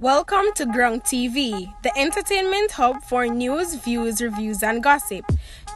Welcome to Grung TV, the entertainment hub for news, views, reviews, and gossip.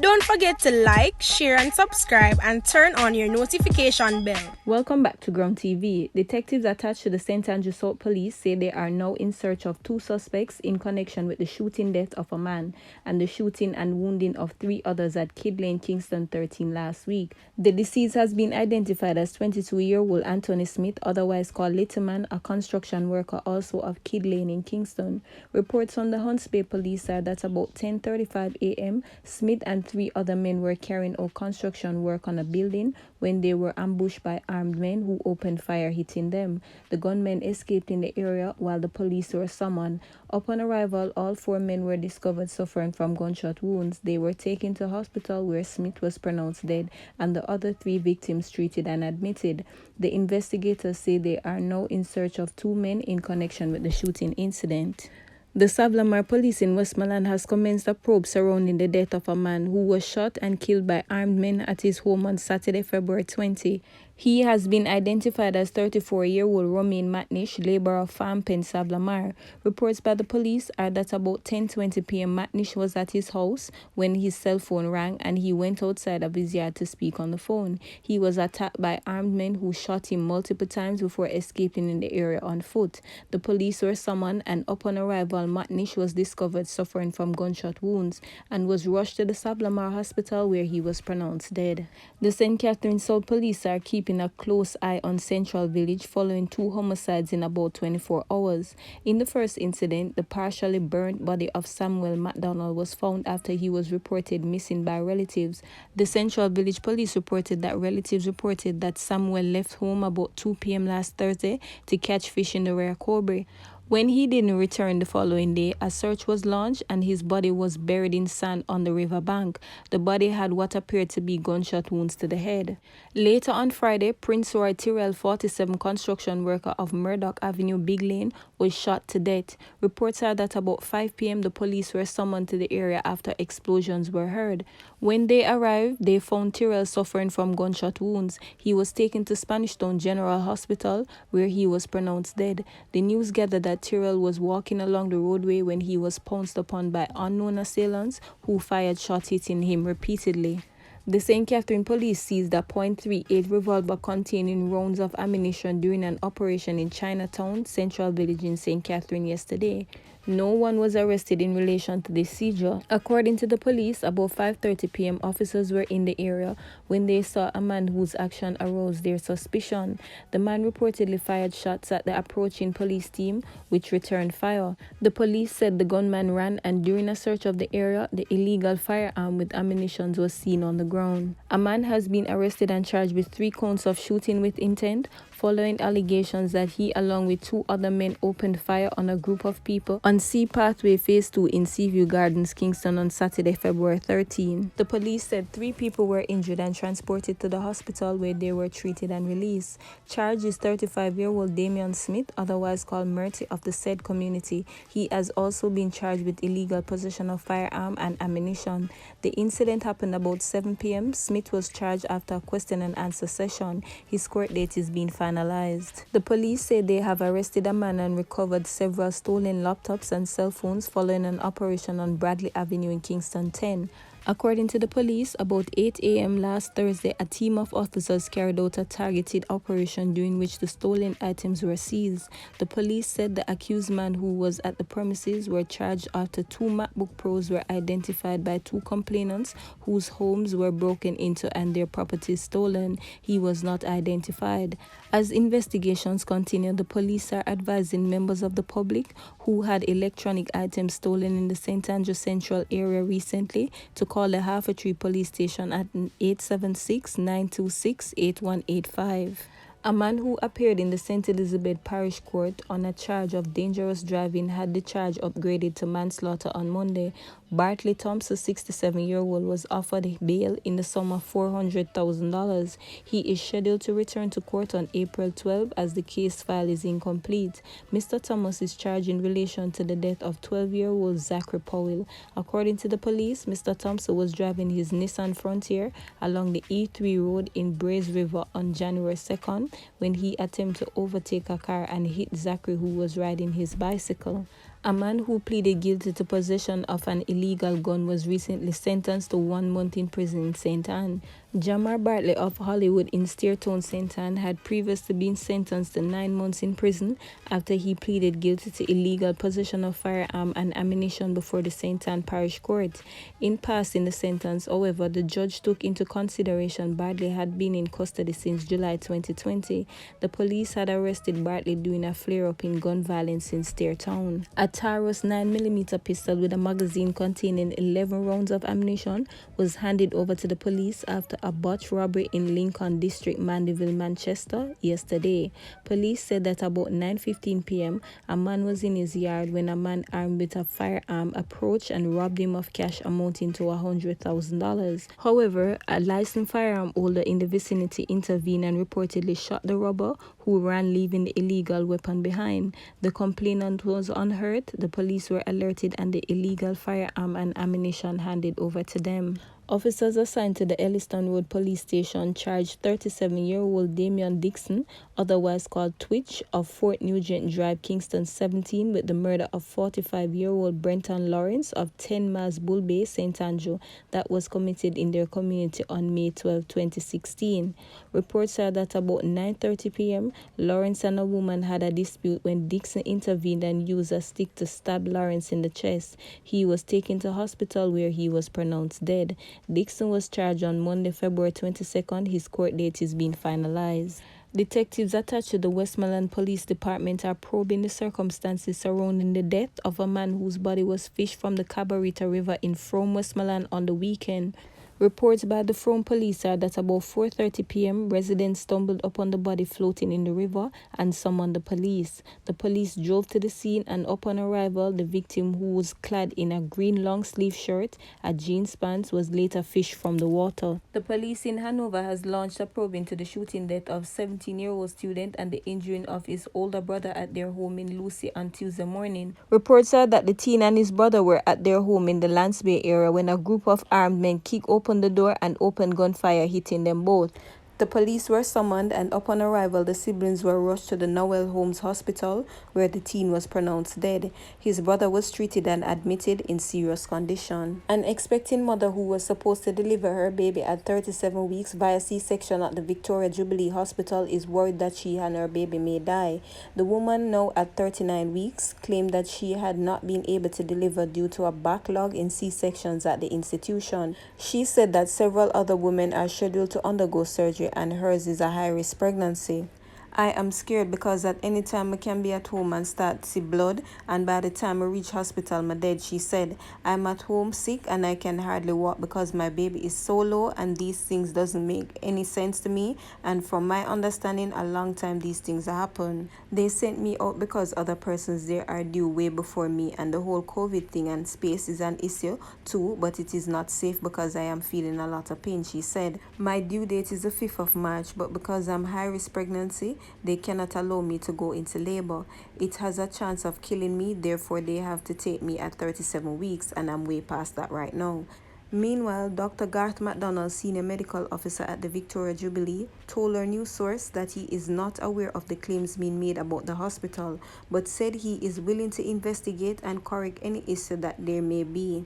Don't forget to like, share, and subscribe, and turn on your notification bell. Welcome back to Grung TV. Detectives attached to the SH00TOUT police say they are now in search of 2 suspects in connection with the shooting death of a man and the shooting and wounding of 3 others at Kid Lane, Kingston 13 last week. The deceased has been identified as 22-year-old Anthony Smith, otherwise called Little Man, a construction worker also of Kid Lane in Kingston. Reports from the Hunts Bay police are that about 10:35 a.m., Smith and 3 other men were carrying out construction work on a building when they were ambushed by armed men who opened fire, hitting them. The gunmen escaped in the area while the police were summoned. Upon arrival, all 4 men were discovered suffering from gunshot wounds. They were taken to hospital where Smith was pronounced dead and the other 3 victims treated and admitted. The investigators say they are now in search of 2 men in connection with the shooting incident. The Savlamar police in Westmoreland has commenced a probe surrounding the death of a man who was shot and killed by armed men at his home on Saturday, February 20. He has been identified as 34-year-old Romain Matnish, laborer of Farm Pen, Savlamar. Reports by the police are that about 10:20 p.m. Matnish was at his house when his cell phone rang and he went outside of his yard to speak on the phone. He was attacked by armed men who shot him multiple times before escaping in the area on foot. The police were summoned and upon arrival, Matnish was discovered suffering from gunshot wounds and was rushed to the Savlamar hospital where he was pronounced dead. The St. Catherine South police are keeping a close eye on Central Village following 2 homicides in about 24 hours. In the first incident, the partially burnt body of Samuel McDonald was found after he was reported missing by relatives. The Central Village police reported that relatives reported that Samuel left home about 2 p.m. last Thursday to catch fish in the Rare Cobre. When he didn't return the following day, a search was launched and his body was buried in sand on the river bank. The body had what appeared to be gunshot wounds to the head. Later on Friday, Prince Roy Tyrrell, 47, construction worker of Murdoch Avenue, Big Lane, was shot to death. Reports are that about 5 p.m. the police were summoned to the area after explosions were heard. When they arrived, they found Tyrrell suffering from gunshot wounds. He was taken to Spanish Town General Hospital where he was pronounced dead. The news gathered that Tyrrell was walking along the roadway when he was pounced upon by unknown assailants who fired shots hitting him repeatedly. The St. Catherine police seized a .38 revolver containing rounds of ammunition during an operation in Chinatown, Central Village in St. Catherine yesterday. No one was arrested in relation to this seizure. According to the police, about 5:30 p.m. officers were in the area when they saw a man whose action aroused their suspicion. The man reportedly fired shots at the approaching police team, which returned fire. The police said the gunman ran and during a search of the area, the illegal firearm with ammunition was seen on the ground. A man has been arrested and charged with 3 counts of shooting with intent, following allegations that he along with 2 other men opened fire on a group of people on Sea Pathway Phase 2 in Seaview Gardens, Kingston on Saturday, February 13. The police said 3 people were injured and transported to the hospital where they were treated and released. Charged is 35-year-old Damion Smith, otherwise called Mvrder, of the said community. He has also been charged with illegal possession of firearm and ammunition. The incident happened about 7 p.m. Smith was charged after a question and answer session. His court date is being finalized. The police say they have arrested a man and recovered several stolen laptops and cell phones following an operation on Bradley Avenue in Kingston 10. According to the police, about 8 a.m. last Thursday, a team of officers carried out a targeted operation during which the stolen items were seized. The police said the accused man who was at the premises were charged after 2 MacBook Pros were identified by 2 complainants whose homes were broken into and their properties stolen. He was not identified. As investigations continue, the police are advising members of the public who had electronic items stolen in the St. Andrew Central area recently to call the Half a Tree police station at 876-926-8185. A man who appeared in the St. Elizabeth Parish Court on a charge of dangerous driving had the charge upgraded to manslaughter on Monday. Bartley Thompson, 67-year-old, was offered bail in the sum of $400,000. He is scheduled to return to court on April 12 as the case file is incomplete. Mr. Thomas is charged in relation to the death of 12-year-old Zachary Powell. According to the police, Mr. Thompson was driving his Nissan Frontier along the E3 road in Braze River on January 2nd when he attempted to overtake a car and hit Zachary, who was riding his bicycle. A man who pleaded guilty to possession of an illegal gun was recently sentenced to 1 month in prison in St. Anne. Jamar Bartley of Hollywood in Steertown, St. Anne had previously been sentenced to 9 months in prison after he pleaded guilty to illegal possession of firearm and ammunition before the St. Anne Parish Court. In passing the sentence, however, the judge took into consideration Bartley had been in custody since July 2020. The police had arrested Bartley during a flare-up in gun violence in Steertown. A Taurus 9mm pistol with a magazine containing 11 rounds of ammunition was handed over to the police after a botched robbery in Lincoln District, Mandeville, Manchester, yesterday. Police said that about 9:15 p.m., a man was in his yard when a man armed with a firearm approached and robbed him of cash amounting to $100,000. However, a licensed firearm holder in the vicinity intervened and reportedly shot the robber, who ran, leaving the illegal weapon behind. The complainant was unhurt. The police were alerted and the illegal firearm and ammunition handed over to them. Officers assigned to the Elliston Road Police Station charged 37-year-old Damion Dixon, otherwise called Twitch, of Fort Nugent Drive, Kingston 17, with the murder of 45-year-old Brenton Lawrence of 10 Miles Bull Bay, St. Andrew, that was committed in their community on May 12, 2016. Reports are that about 9:30 p.m., Lawrence and a woman had a dispute when Dixon intervened and used a stick to stab Lawrence in the chest. He was taken to hospital where he was pronounced dead. Dixon was charged on Monday, February 22nd. His court date is being finalized. Detectives attached to the Westmoreland Police Department are probing the circumstances surrounding the death of a man whose body was fished from the Cabarita River in Frome, Westmoreland on the weekend. Reports by the Frome police are that about 4:30 p.m., residents stumbled upon the body floating in the river and summoned the police. The police drove to the scene, and upon arrival, the victim, who was clad in a green long-sleeve shirt, a jeans pants, was later fished from the water. The police in Hanover has launched a probe into the shooting death of 17-year-old student and the injuring of his older brother at their home in Lucy on Tuesday morning. Reports are that the teen and his brother were at their home in the Lance Bay area when a group of armed men kicked open the door and opened gunfire, hitting them both. The police were summoned, and upon arrival, the siblings were rushed to the Noel Holmes Hospital, where the teen was pronounced dead. His brother was treated and admitted in serious condition. An expecting mother who was supposed to deliver her baby at 37 weeks via C-section at the Victoria Jubilee Hospital is worried that she and her baby may die. The woman, now at 39 weeks, claimed that she had not been able to deliver due to a backlog in C-sections at the institution. She said that several other women are scheduled to undergo surgery and hers is a high-risk pregnancy. I am scared because at any time I can be at home and start to see blood, and by the time I reach hospital, I'm dead, she said. I'm at home sick and I can hardly walk because my baby is so low, and these things doesn't make any sense to me, and from my understanding, a long time these things happen. They sent me out because other persons there are due way before me, and the whole COVID thing and space is an issue too, but it is not safe because I am feeling a lot of pain, she said. My due date is the 5th of March, but because I'm high-risk pregnancy, they cannot allow me to go into labor. It has a chance of killing me, therefore they have to take me at 37 weeks, and I'm way past that right now. Meanwhile, Dr. Garth McDonald, senior medical officer at the Victoria Jubilee, told our news source that he is not aware of the claims being made about the hospital, but said he is willing to investigate and correct any issue that there may be.